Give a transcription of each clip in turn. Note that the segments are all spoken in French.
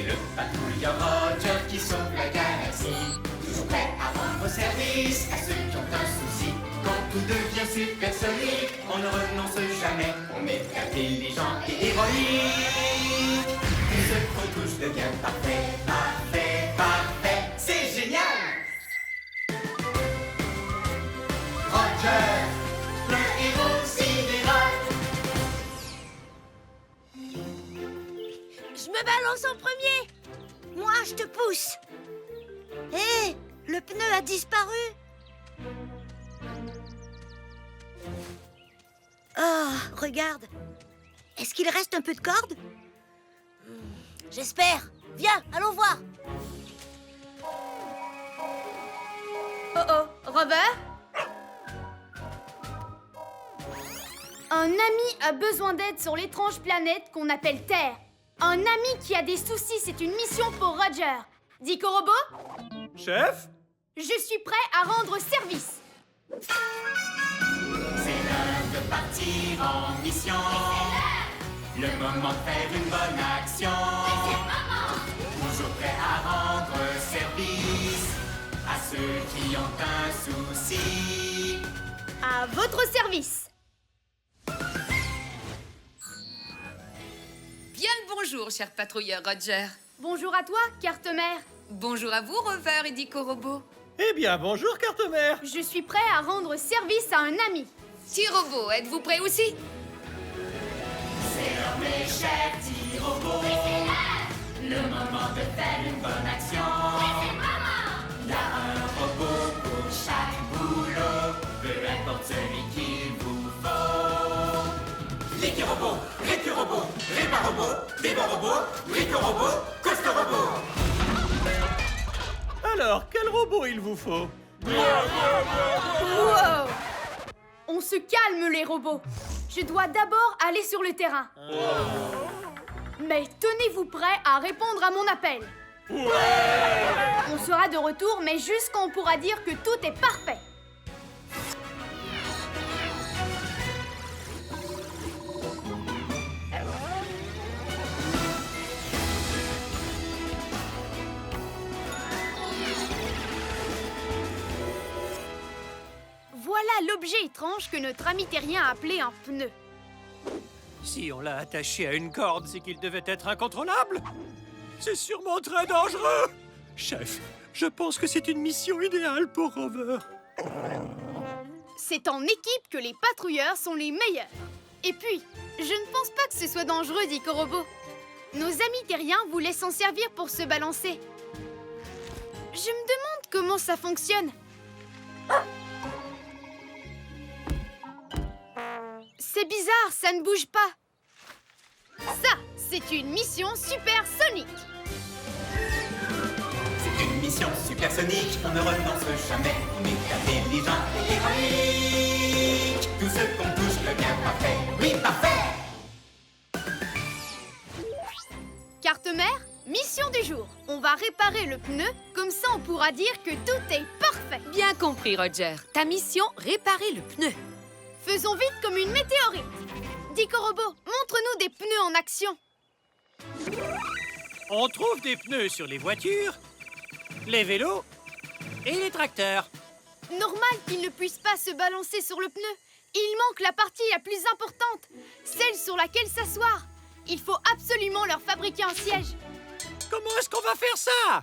C'est le patrouilleur Roger qui sauve la galaxie. Toujours prêt à rendre service à ceux qui ont un souci. Quand tout devient supersonique, on ne renonce jamais. On est intelligent et héroïque. Tout ce qu'on touche devient parfait, parfait, parfait. C'est génial! Roger, le héros sidéral. Je me balance en premier. Moi, je te pousse. Hé, le pneu a disparu. Oh, regarde. Est-ce qu'il reste un peu de corde? J'espère. Viens, allons voir. Oh oh, Rover? Un ami a besoin d'aide sur l'étrange planète qu'on appelle Terre. Un ami qui a des soucis, c'est une mission pour Roger. Dico Robot? Chef? Je suis prêt à rendre service. C'est l'heure de partir en mission. Le moment de faire une bonne action. Toujours prêt à rendre service à ceux qui ont un souci. À votre service. Bien le bonjour, cher patrouilleur Roger. Bonjour à toi, carte-mère. Bonjour à vous, Rover et Dico Robot. Eh bien, bonjour, carte-mère. Je suis prêt à rendre service à un ami. Petit robot, êtes-vous prêt aussi? C'est l'heure, mes chers petits robots. Le moment de faire une bonne action. Il y a un robot pour chaque boulot, peu importe celui qu'il vous faut. L'équi-robot, récu-robot, répa-robot, débat-robot, brico-robot, coste-robot. Alors, quel robot il vous faut? Wow! On se calme, les robots. Je dois d'abord aller sur le terrain. Mais tenez-vous prêts à répondre à mon appel. On sera de retour, mais juste quand on pourra dire que tout est parfait. Voilà l'objet étrange que notre ami terrien a appelé un pneu. Si on l'a attaché à une corde, c'est qu'il devait être incontrôlable. C'est sûrement très dangereux. Chef, je pense que c'est une mission idéale pour Rover. C'est en équipe que les patrouilleurs sont les meilleurs. Et puis, je ne pense pas que ce soit dangereux, dit Robot. Nos amis terriens voulaient s'en servir pour se balancer. Je me demande comment ça fonctionne. C'est bizarre, ça ne bouge pas. Ça, c'est une mission supersonique. C'est une mission supersonique, on ne renonce jamais. On est intelligent et héroïque. Tout ce qu'on touche devient parfait. Oui, parfait! Carte-mère, mission du jour. On va réparer le pneu, comme ça on pourra dire que tout est parfait. Bien compris, Roger. Ta mission, réparer le pneu. Faisons vite comme une météorite. Dico Robot, montre-nous des pneus en action. On trouve des pneus sur les voitures, les vélos et les tracteurs. Normal qu'ils ne puissent pas se balancer sur le pneu. Il manque la partie la plus importante, celle sur laquelle s'asseoir. Il faut absolument leur fabriquer un siège. Comment est-ce qu'on va faire ça?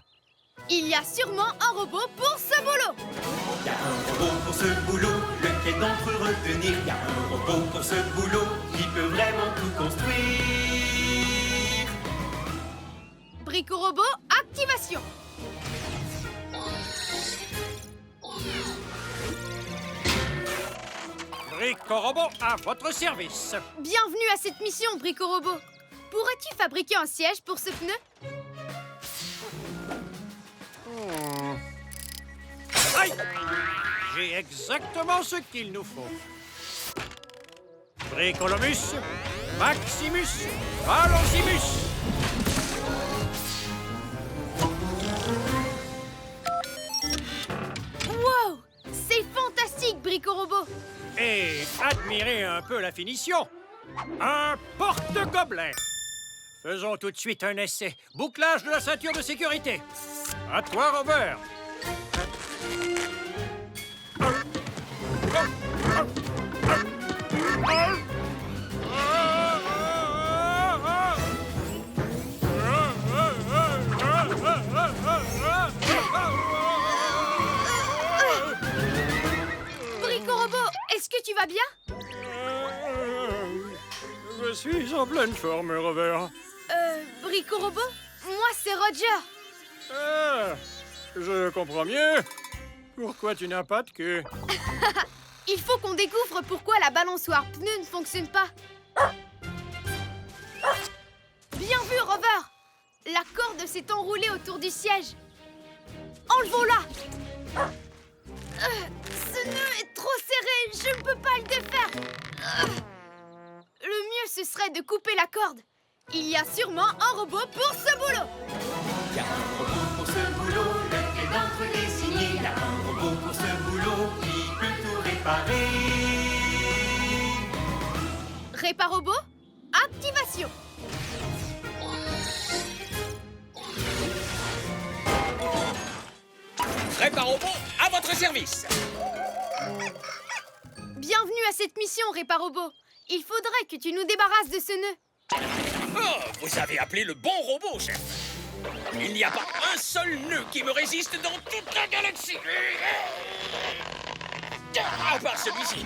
Il y a sûrement un robot pour ce boulot. Il y a un robot pour ce boulot, lequel d'entre eux retenir? Il y a un robot pour ce boulot, qui peut vraiment tout construire. Brico Robot, activation. Brico Robot à votre service. Bienvenue à cette mission, Brico Robot. Pourrais-tu fabriquer un siège pour ce pneu? Aïe! J'ai exactement ce qu'il nous faut. Bricolomus, Maximus, Valosimus. Wow! C'est fantastique, Brico Robot. Et admirez un peu la finition. Un porte-gobelet. Faisons tout de suite un essai. Bouclage de la ceinture de sécurité. À toi, Robert. Brico-Robot, est-ce que tu vas bien? Je suis en pleine forme, Robert. Brico-Robot? Moi, c'est Roger. Ah, je comprends mieux. Pourquoi tu n'as pas de queue? Il faut qu'on découvre pourquoi la balançoire pneu ne fonctionne pas. Bien vu, Rover. La corde s'est enroulée autour du siège. Enlevons-la. Ce nœud est trop serré. Je ne peux pas le défaire. Le mieux, ce serait de couper la corde. Il y a sûrement un robot pour ce boulot. Il y a un robot pour ce boulot, lequel d'entre les signés. Il y a un robot pour ce boulot qui peut tout réparer. Réparobot, activation. Réparobot, à votre service. Bienvenue à cette mission, Réparobot. Il faudrait que tu nous débarrasses de ce nœud. Oh, vous avez appelé le bon robot, chef. Il n'y a pas un seul nœud qui me résiste dans toute la galaxie. À part celui-ci.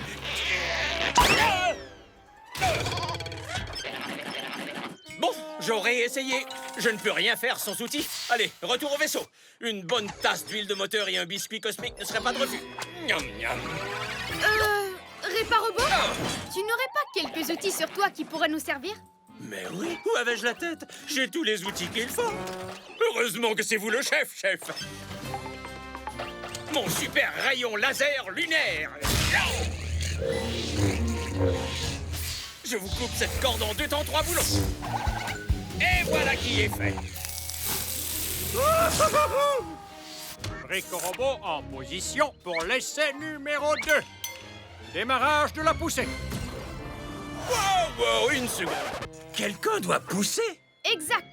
Bon, j'aurais essayé. Je ne peux rien faire sans outils. Allez, retour au vaisseau. Une bonne tasse d'huile de moteur et un biscuit cosmique ne seraient pas de refus. Miam, miam. Réparobot, tu n'aurais pas quelques outils sur toi qui pourraient nous servir? Mais oui, où avais-je la tête? J'ai tous les outils qu'il faut. Heureusement que c'est vous le chef. Mon super rayon laser lunaire. Je vous coupe cette corde en 2 temps 3 boulons. Et voilà qui est fait. Brico-Robot en position pour l'essai numéro 2. Démarrage de la poussée. Wow, une seconde. Quelqu'un doit pousser? Exact.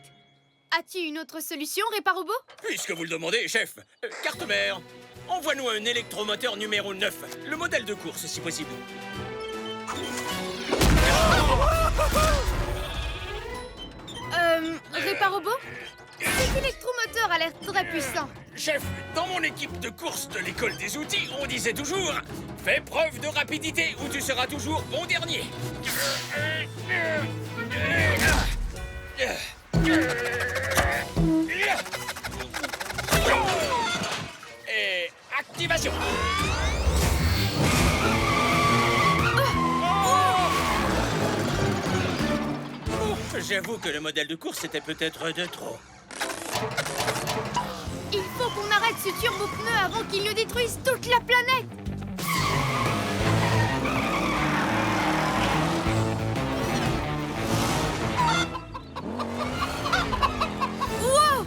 As-tu une autre solution, Réparobot? Puisque vous le demandez, chef. Carte mère, envoie-nous un électromoteur numéro 9. Le modèle de course, si possible. Réparobot? Cet électromoteur a l'air très puissant. Chef, dans mon équipe de course de l'école des outils, on disait toujours « Fais preuve de rapidité ou tu seras toujours bon dernier ». Et activation. J'avoue que le modèle de course était peut-être de trop. Il faut qu'on arrête ce turbo-pneu avant qu'il ne détruise toute la planète. Wow!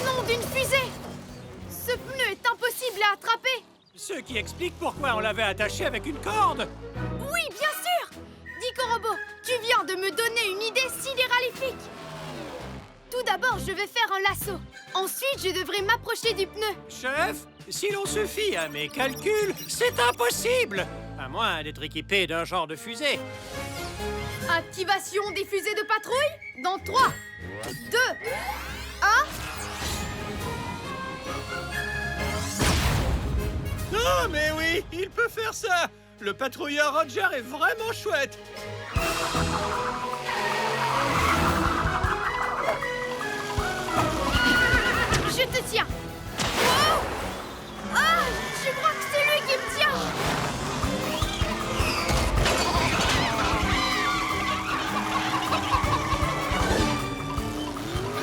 Nom d'une fusée! Ce pneu est impossible à attraper. Ce qui explique pourquoi on l'avait attaché avec une corde. Oui, bien sûr! Brico-Robot, tu viens de me donner une idée sidéralifique. Tout d'abord, je vais faire un lasso. Ensuite, je devrais m'approcher du pneu. Chef, si l'on se fie à mes calculs, c'est impossible. À moins d'être équipé d'un genre de fusée. Activation des fusées de patrouille dans 3, 2, 1... Non, mais oui, il peut faire ça. Le patrouilleur Roger est vraiment chouette. Je te tiens. Oh! Ah, je crois que c'est lui qui me tient.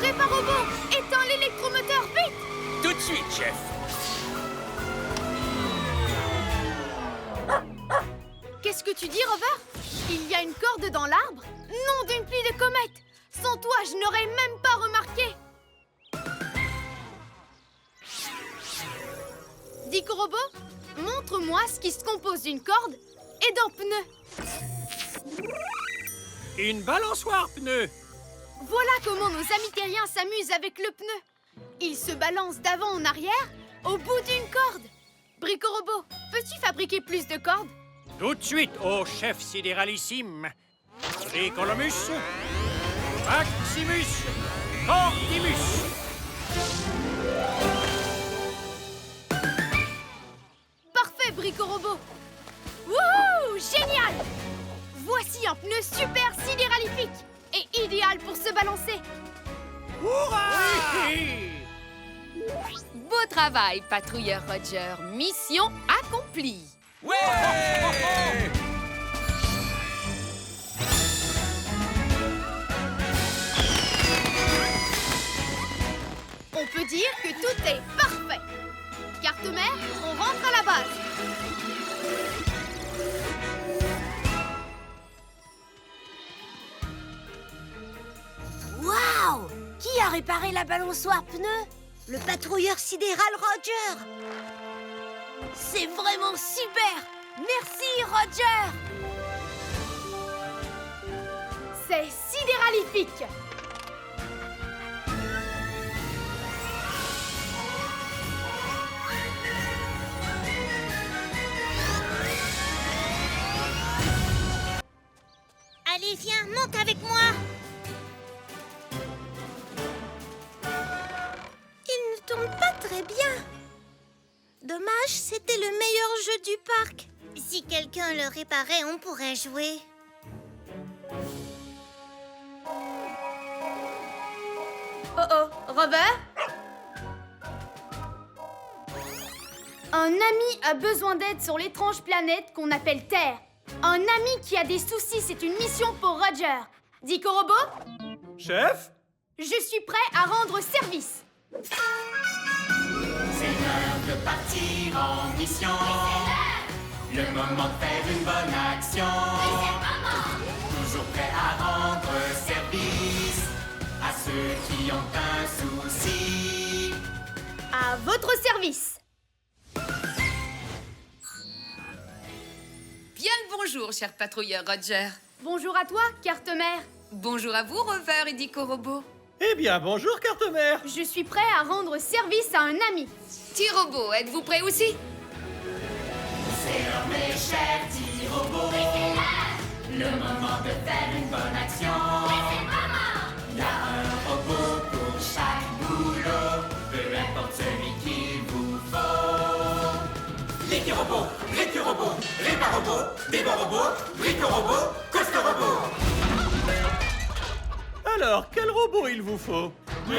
Réparobot, éteins l'électromoteur, vite! Tout de suite, chef. Qu'est-ce que tu dis, Rover? Il y a une corde dans l'arbre? Nom d'une pluie de comètes! Sans toi, je n'aurais même pas remarqué! Brico-Robot, montre-moi ce qui se compose d'une corde et d'un pneu. Une balançoire pneu. Voilà comment nos amis terriens s'amusent avec le pneu. Ils se balancent d'avant en arrière au bout d'une corde. Brico-Robot, peux-tu fabriquer plus de cordes? Tout de suite, ô chef sidéralissime. Bricolomus, Maximus, Cordimus. Parfait, Brico-Robot. Wouhou, génial! Voici un pneu super sidéralifique et idéal pour se balancer. Hurrah! Beau travail, patrouilleur Roger. Mission accomplie. Ouais! On peut dire que tout est parfait. Carte-mère, on rentre à la base. Waouh! Qui a réparé la balançoire pneu? Le patrouilleur sidéral Roger! C'est vraiment super! Merci, Roger! C'est sidéralifique. Allez, viens, monte avec moi! Il ne tourne pas très bien. Dommage, c'était le meilleur jeu du parc. Si quelqu'un le réparait, on pourrait jouer. Oh oh, Rover? Un ami a besoin d'aide sur l'étrange planète qu'on appelle Terre. Un ami qui a des soucis, c'est une mission pour Roger. Brico-Robot, Chef? je suis prêt à rendre service. C'est l'heure de partir en mission. Le moment de faire une bonne action. Toujours prêt à rendre service à ceux qui ont un souci. À votre service. Bien le bonjour, cher patrouilleur Roger. Bonjour à toi, carte-mère. Bonjour à vous, Rover et Dico-Robot. Eh bien, bonjour, carte-mère. Je suis prêt à rendre service à un ami. T-Robot, êtes-vous prêt aussi? C'est l'heure, mes chers petits robots. Le moment de faire une bonne action. Il y a un robot pour chaque boulot, peu importe celui qu'il vous faut. L'équi-robot, récu-robot, répar-robot, débat-robot, brico-robot, coaster-robot. Alors, quel robot il vous faut? Wow!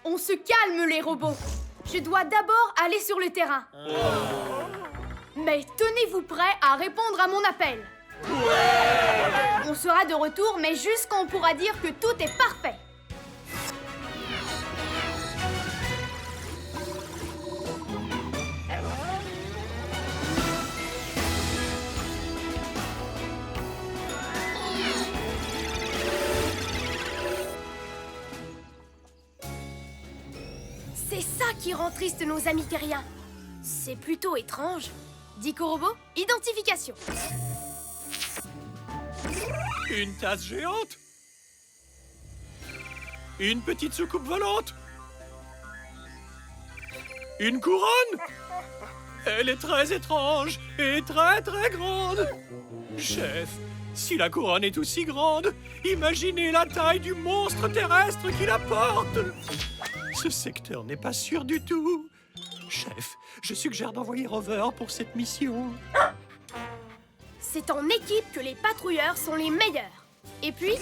On se calme, les robots. Je dois d'abord aller sur le terrain. Mais tenez-vous prêts à répondre à mon appel. On sera de retour, mais juste quand on pourra dire que tout est parfait. C'est ça qui rend triste nos amis terriens. C'est plutôt étrange. Dico-Robot, identification. Une tasse géante? Une petite soucoupe volante? Une couronne? Elle est très étrange et très très grande. Chef, si la couronne est aussi grande, imaginez la taille du monstre terrestre qui la porte. Ce secteur n'est pas sûr du tout. Chef, je suggère d'envoyer Rover pour cette mission. C'est en équipe que les patrouilleurs sont les meilleurs. Et puis,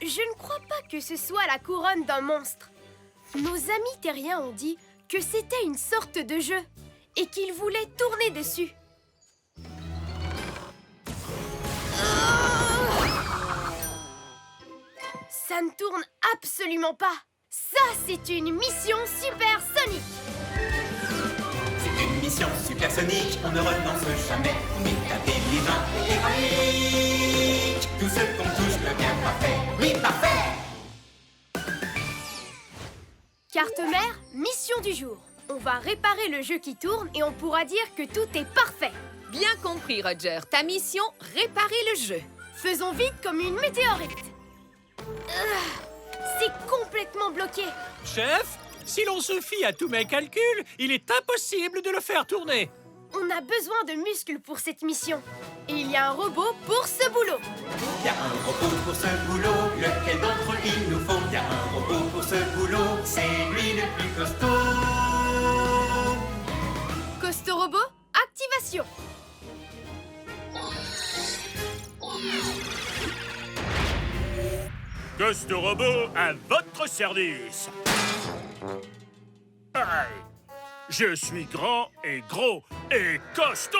je ne crois pas que ce soit la couronne d'un monstre. Nos amis terriens ont dit que c'était une sorte de jeu et qu'ils voulaient tourner dessus. Ça ne tourne absolument pas. Ça, c'est une mission supersonique. C'est une mission supersonique, on ne renonce jamais. Oui, intelligent et héroïque. Tout ce qu'on touche devient parfait. Oui, parfait. Carte mère, mission du jour. On va réparer le jeu qui tourne et on pourra dire que tout est parfait. Bien compris, Roger. Ta mission, réparer le jeu. Faisons vite comme une météorite. C'est complètement bloqué. Chef, si l'on se fie à tous mes calculs, il est impossible de le faire tourner. On a besoin de muscles pour cette mission. Et il y a un robot pour ce boulot. Il y a un robot pour ce boulot, lequel d'entre eux il nous faut? Il y a un robot pour ce boulot, c'est lui le plus costaud. Costo Robot, activation. Ghost Robot à votre service. Aïe. Je suis grand et gros et costaud.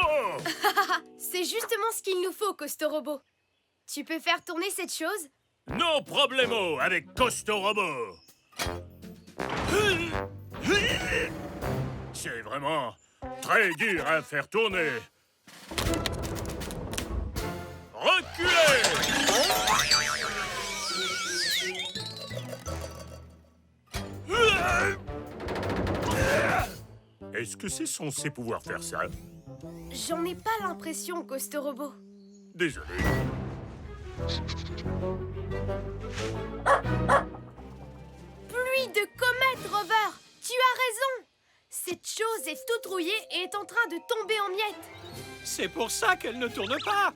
C'est justement ce qu'il nous faut, Costo Robot. Tu peux faire tourner cette chose? No problemo avec Costo Robot. C'est vraiment très dur à faire tourner. Reculez! Est-ce que c'est censé pouvoir faire ça? J'en ai pas l'impression, Costo Robot. Désolé. Pluie de comètes, Rover. Tu as raison. Cette chose est toute rouillée et est en train de tomber en miettes. C'est pour ça qu'elle ne tourne pas.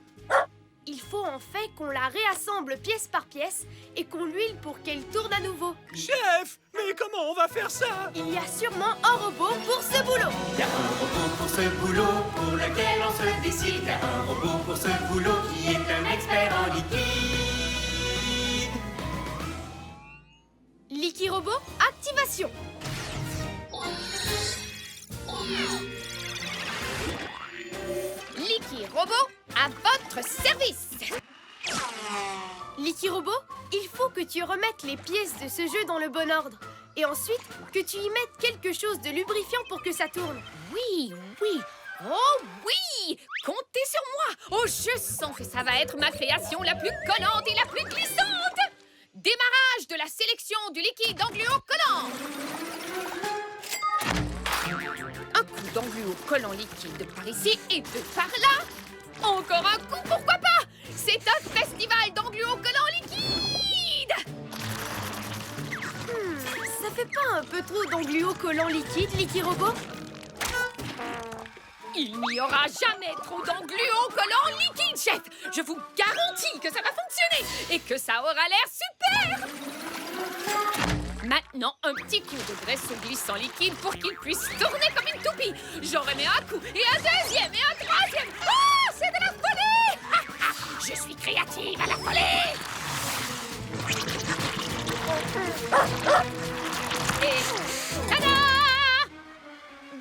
Il faut en fait qu'on la réassemble pièce par pièce et qu'on l'huile pour qu'elle tourne à nouveau. Chef, mais comment on va faire ça? Il y a sûrement un robot pour ce boulot. Il y a un robot pour ce boulot, pour lequel on se décide. Il y a un robot pour ce boulot qui est un expert en liquide. Licky Robot, activation. Licky Robot, à votre service. Licky Robot, il faut que tu remettes les pièces de ce jeu dans le bon ordre. Et ensuite, que tu y mettes quelque chose de lubrifiant pour que ça tourne. Oui, oui. Oh oui! Comptez sur moi! Oh, je sens que ça va être ma création la plus collante et la plus glissante! Démarrage de la sélection du liquide engluo collant! Un coup d'engluo collant liquide par ici et deux par là! Encore un coup, pourquoi pas? C'est un festival d'engluo collant liquide! Ça fait pas un peu trop d'engluo collant liquide, Licky Robot? Il n'y aura jamais trop d'engluo collant liquide, chef! Je vous garantis que ça va fonctionner et que ça aura l'air super! Maintenant, un petit coup de graisse glissant liquide pour qu'il puisse tourner comme une toupie. J'en remets un coup et un deuxième et un troisième. Oh, c'est de la folie! Ha, ha. Je suis créative à la folie! Et tada!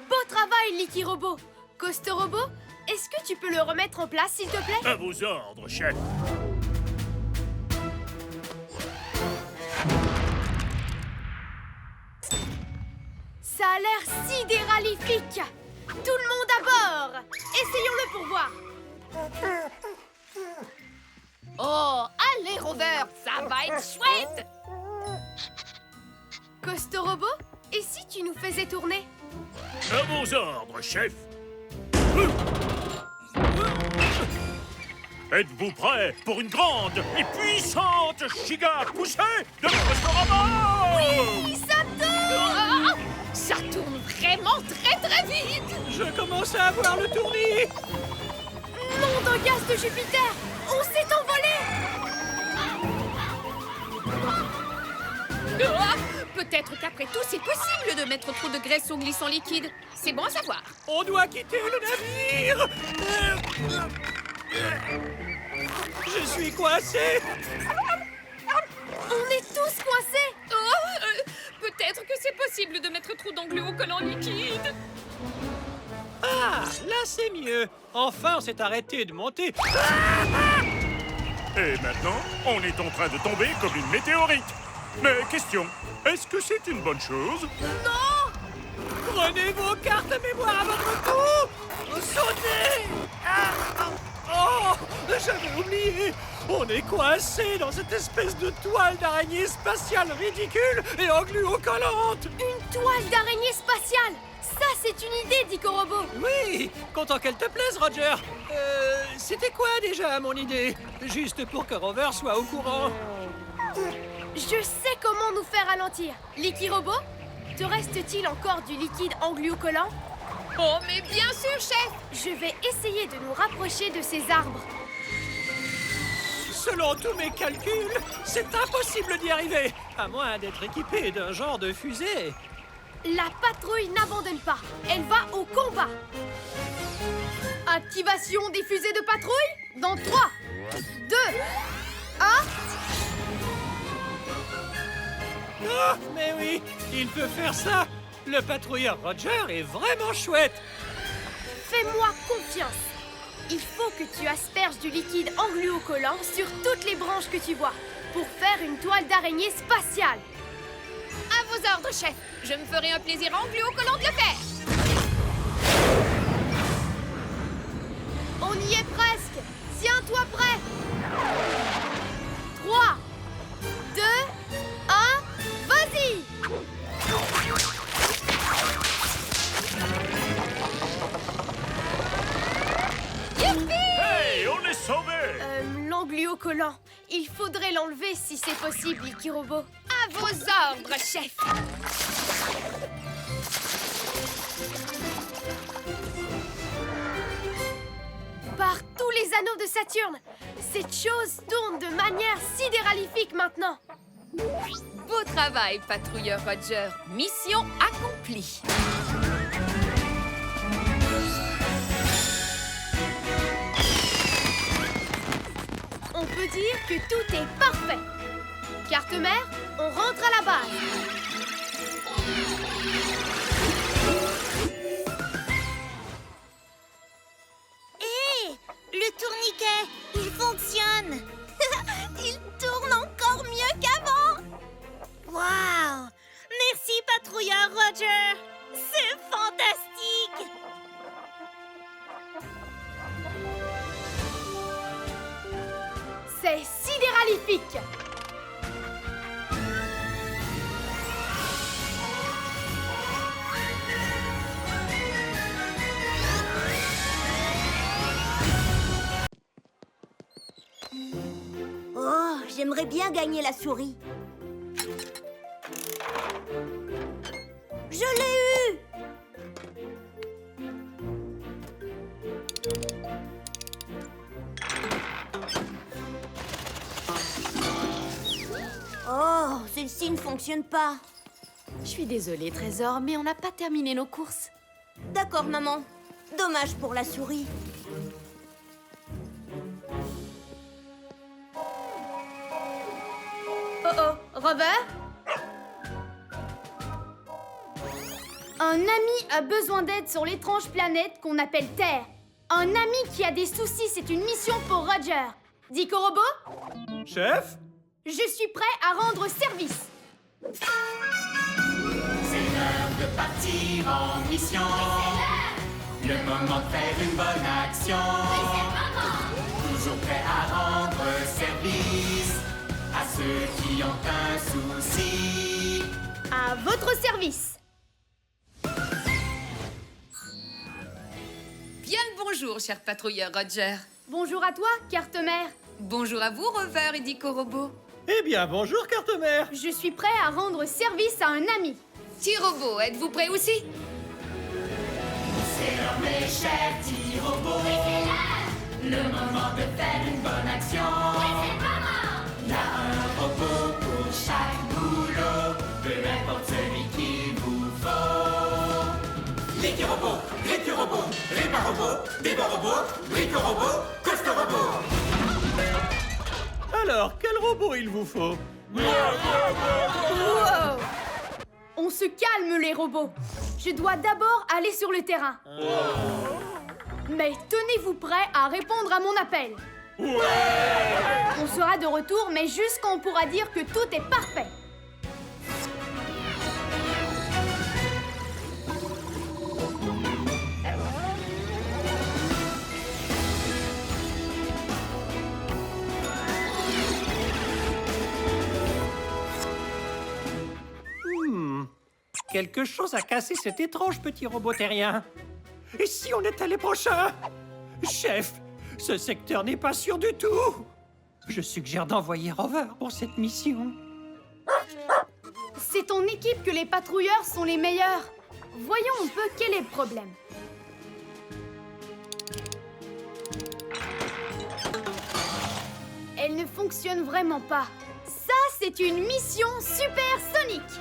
Beau travail, Licky Robot. Costo Robot, est-ce que tu peux le remettre en place, s'il te plaît? À vos ordres, chef. Ça a l'air sidéralifique. Tout le monde à bord. Essayons-le pour voir. Oh, allez, Rover, ça va être chouette! Costo Robot, et si tu nous faisais tourner? À vos ordres, chef. Êtes-vous prêts pour une grande et puissante giga poussée de Costo Robot? Oui, ça tourne! Oh, ça tourne vraiment très très vite! Je commence à avoir le tournis. Nom d'un gaz de Jupiter! On s'est envolé! Oh, peut-être qu'après tout, c'est possible de mettre trop de graisse au glissant liquide. C'est bon à savoir. On doit quitter le navire. Je suis coincé. On est tous coincés! Oh, peut-être que c'est possible de mettre trop d'engluo collant liquide. Ah, là c'est mieux. Enfin, on s'est arrêté de monter. Et maintenant, on est en train de tomber comme une météorite. Mais question, est-ce que c'est une bonne chose? Prenez vos cartes de mémoire à votre cou. Sautez. Oh, j'avais oublié. On est coincé dans cette espèce de toile d'araignée spatiale ridicule et engluo-collante. Une toile d'araignée spatiale! Ça, c'est une idée, Dico Robot. Oui, content qu'elle te plaise, Roger. C'était quoi déjà mon idée? Juste pour que Rover soit au courant. Je sais comment nous faire ralentir. Licky Robot, te reste-t-il encore du liquide engluocollant? Oh, mais bien sûr, chef! Je vais essayer de nous rapprocher de ces arbres. Selon tous mes calculs, c'est impossible d'y arriver, à moins d'être équipé d'un genre de fusée. La patrouille n'abandonne pas. Elle va au combat. Activation des fusées de patrouille dans 3, 2, 1... Ah, mais oui, il peut faire ça. Le patrouilleur Roger est vraiment chouette. Fais-moi confiance. Il faut que tu asperges du liquide engluocollant sur toutes les branches que tu vois pour faire une toile d'araignée spatiale. À vos ordres, chef! Je me ferai un plaisir engluocollant de le faire! On y est presque. Tiens-toi prêt. 3, 2, 1, vas-y! Hey, on est sauvés! L'engluocollant. Il faudrait l'enlever si c'est possible, Licky Robot. À vos ordres, chef! Par tous les anneaux de Saturne, cette chose tourne de manière sidéralifique maintenant. Beau travail, patrouilleur Roger. Mission accomplie. On peut dire que tout est parfait. Carte-mère, on rentre à la base. Hé, le tourniquet, il fonctionne. Il tourne encore mieux qu'avant. Waouh! Merci, patrouilleur Roger. C'est fantastique. C'est sidéralifique. Oh, j'aimerais bien gagner la souris. Je l'ai eu! Oh, celle-ci ne fonctionne pas. Je suis désolée, Trésor, mais on n'a pas terminé nos courses. D'accord, maman. Dommage pour la souris. Oh oh, Robert? Un ami a besoin d'aide sur l'étrange planète qu'on appelle Terre. Un ami qui a des soucis, c'est une mission pour Roger. Dico Robot, Chef? je suis prêt à rendre service. C'est l'heure de partir en mission. Le moment de faire une bonne action. Toujours prêt à rendre service à ceux qui ont un souci. À votre service. Bien le bonjour, cher patrouilleur Roger. Bonjour à toi, carte-mère. Bonjour à vous, Rover et Dico Robot. Eh bien, bonjour, carte-mère. Je suis prêt à rendre service à un ami. Petit robot, êtes-vous prêt aussi? C'est l'heure, mes chers petits robots. Le moment de faire une bonne action. Il y a un robot pour chaque boulot, peu importe celui qu'il vous faut. Licky Robot, Ricky Robot, Ripa Robot, Bibo Robot, Brico Robot, Costo Robot. Alors, quel robot il vous faut? Wow! On se calme, les robots. Je dois d'abord aller sur le terrain. Mais tenez-vous prêts à répondre à mon appel. On sera de retour, mais juste quand on pourra dire que tout est parfait. Quelque chose a cassé cet étrange petit robot terrien. Et si on était les prochains? Chef, ce secteur n'est pas sûr du tout. Je suggère d'envoyer Rover pour cette mission. C'est ton équipe que les patrouilleurs sont les meilleurs. Voyons un peu quel est le problème. Elle ne fonctionne vraiment pas. Ça, c'est une mission supersonique.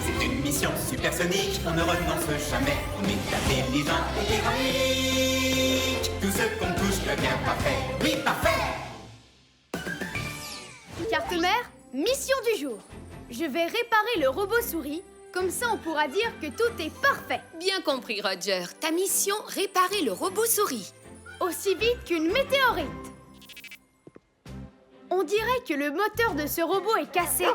C'est une mission supersonique, on ne renonce jamais. On est intelligent et héroïque. Tout ce qu'on touche devient parfait. Oui, parfait! Carte-mère, mission du jour. Je vais réparer le robot souris. Comme ça, on pourra dire que tout est parfait. Bien compris, Roger. Ta mission, réparer le robot souris. Aussi vite qu'une météorite. On dirait que le moteur de ce robot est cassé.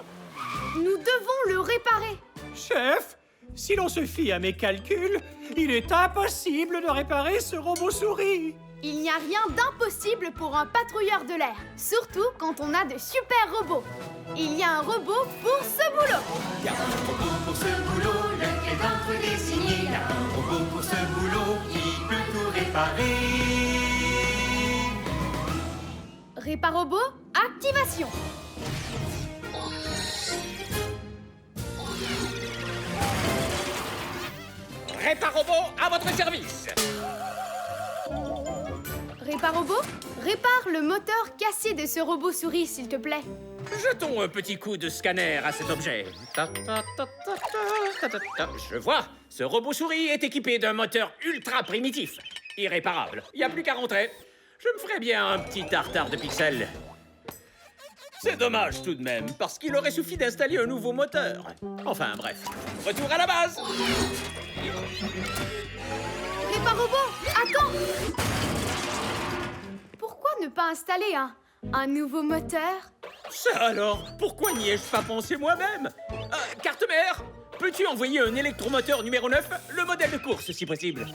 Nous devons le réparer. Chef, si l'on se fie à mes calculs, il est impossible de réparer ce robot souris. Il n'y a rien d'impossible pour un patrouilleur de l'air, surtout quand on a de super robots. Il y a un robot pour ce boulot. Il y a un robot pour ce boulot, le est d'entre désigné. Il y a un robot pour ce boulot, il peut tout réparer. Réparobot, activation. Réparobot, à votre service. Réparobot, répare le moteur cassé de ce robot souris, s'il te plaît. Jetons un petit coup de scanner à cet objet. Je vois, ce robot souris est équipé d'un moteur ultra primitif. Irréparable, il n'y a plus qu'à rentrer. Je me ferais bien un petit tartare de pixels. C'est dommage tout de même, parce qu'il aurait suffi d'installer un nouveau moteur. Enfin bref, retour à la base. Réparobot, attends. Pourquoi ne pas installer un nouveau moteur? Ça alors, pourquoi n'y ai-je pas pensé moi-même? Carte-mère, peux-tu envoyer un électromoteur numéro 9, le modèle de course si possible?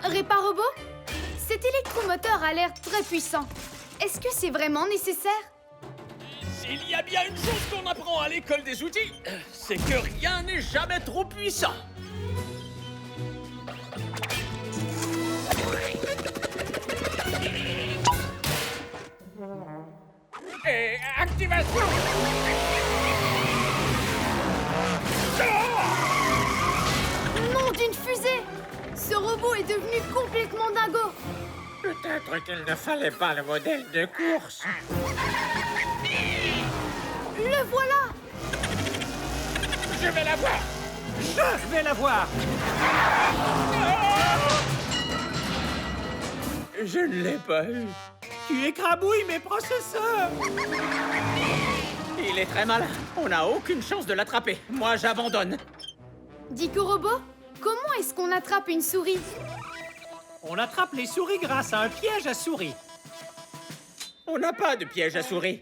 Réparobot, cet électromoteur a l'air très puissant. Est-ce que c'est vraiment nécessaire? S'il y a bien une chose qu'on apprend à l'école des outils, c'est que rien n'est jamais trop puissant. Et activation! Nom d'une fusée! Ce robot est devenu complètement dingo. Peut-être qu'il ne fallait pas le modèle de course. Le voilà! Je vais la voir! Je vais la voir. Je ne l'ai pas eu. Tu écrabouilles mes processeurs. Il est très malin. On n'a aucune chance de l'attraper. Moi, j'abandonne. Dico Robot, comment est-ce qu'on attrape une souris? On attrape les souris grâce à un piège à souris. On n'a pas de piège à souris.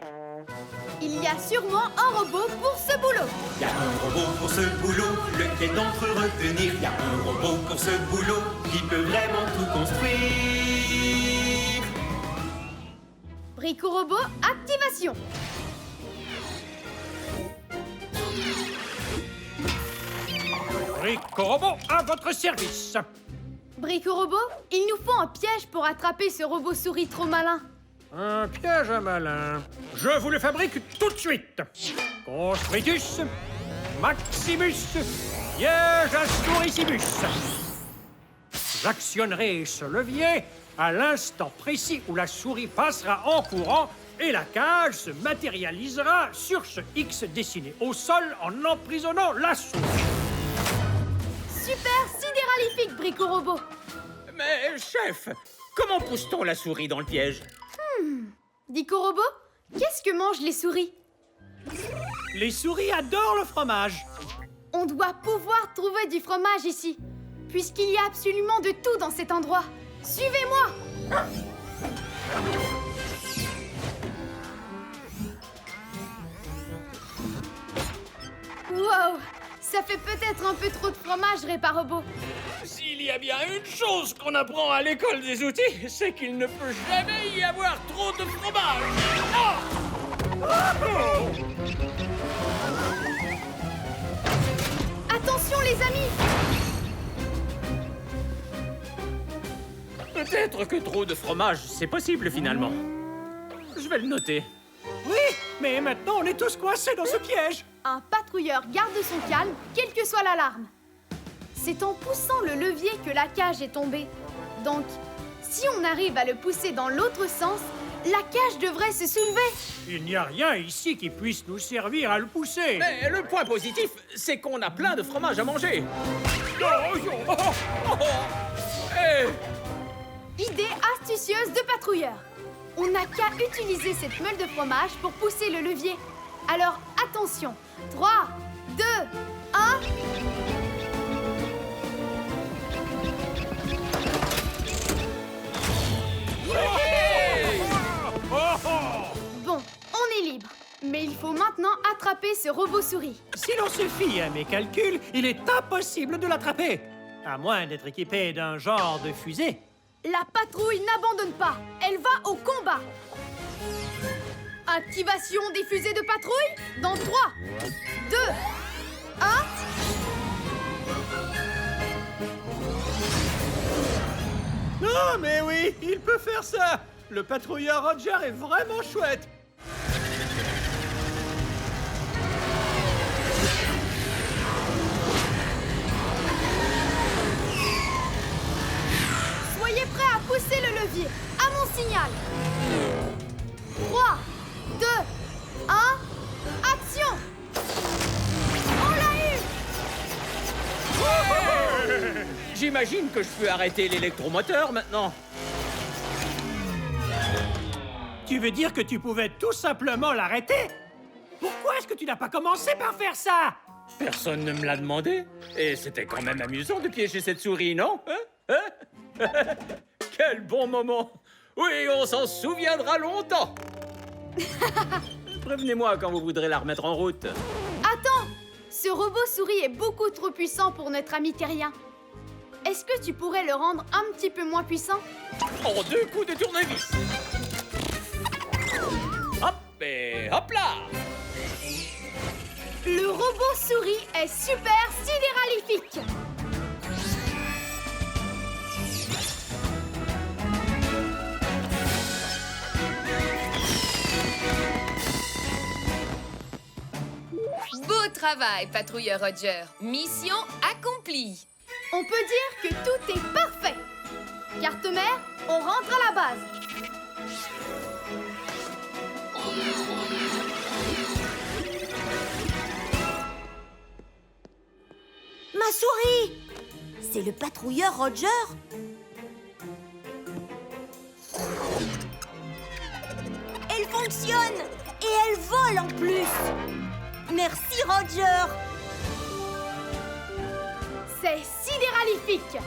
Il y a sûrement un robot pour ce boulot. Il y a un robot pour ce boulot, lequel d'entre eux retenir? Il y a un robot pour ce boulot, qui peut vraiment tout construire. Brico Robot, activation. Brico-robot à votre service. Brico Robot, il nous faut un piège pour attraper ce robot souris trop malin. Un piège à malin. Je vous le fabrique tout de suite. Construitus, Maximus, piège à souricibus. J'actionnerai ce levier à l'instant précis où la souris passera en courant et la cage se matérialisera sur ce X dessiné au sol en emprisonnant la souris. Super sidéralifique, Brico Robot. Mais, chef, comment pousse-t-on la souris dans le piège? Dico Robot, qu'est-ce que mangent les souris? Les souris adorent le fromage. On doit pouvoir trouver du fromage ici, puisqu'il y a absolument de tout dans cet endroit. Suivez-moi! Wow! Ça fait peut-être un peu trop de fromage, Réparobot. S'il y a bien une chose qu'on apprend à l'école des outils, c'est qu'il ne peut jamais y avoir trop de fromage. Attention les amis! Peut-être que trop de fromage, c'est possible finalement. Je vais le noter. Oui, mais maintenant on est tous coincés dans ce piège. Un patrouilleur garde son calme, quelle que soit l'alarme. C'est en poussant le levier que la cage est tombée. Donc, si on arrive à le pousser dans l'autre sens, la cage devrait se soulever. Il n'y a rien ici qui puisse nous servir à le pousser. Mais le point positif, c'est qu'on a plein de fromage à manger. Idée astucieuse de patrouilleur. On n'a qu'à utiliser cette meule de fromage pour pousser le levier. Alors, attention. 3, 2, 1... Bon, on est libre. Mais il faut maintenant attraper ce robot souris. Si l'on se fie à mes calculs, il est impossible de l'attraper. À moins d'être équipé d'un genre de fusée. La patrouille n'abandonne pas. Elle va au combat. Activation des fusées de patrouille dans 3, 2, 1... Non, mais oui, il peut faire ça. Le patrouilleur Roger est vraiment chouette. Soyez prêts à pousser le levier. À mon signal. 3, 2, 1... Action! On l'a eu! J'imagine que je peux arrêter l'électromoteur maintenant. Tu veux dire que tu pouvais tout simplement l'arrêter? Pourquoi est-ce que tu n'as pas commencé par faire ça? Personne ne me l'a demandé. Et c'était quand même amusant de piéger cette souris, non? Quel bon moment! Oui, on s'en souviendra longtemps. Prévenez-moi quand vous voudrez la remettre en route. Attends! Ce robot souris est beaucoup trop puissant pour notre ami terrien. Est-ce que tu pourrais le rendre un petit peu moins puissant? En 2 coups de tournevis. Hop et hop là. Le robot souris est super sidéralifique! Beau travail, patrouilleur Roger. Mission accomplie. On peut dire que tout est parfait. Carte mère, on rentre à la base. Ma souris! C'est le patrouilleur Roger? Elle fonctionne! Et elle vole en plus! Merci Roger! C'est sidéralifique!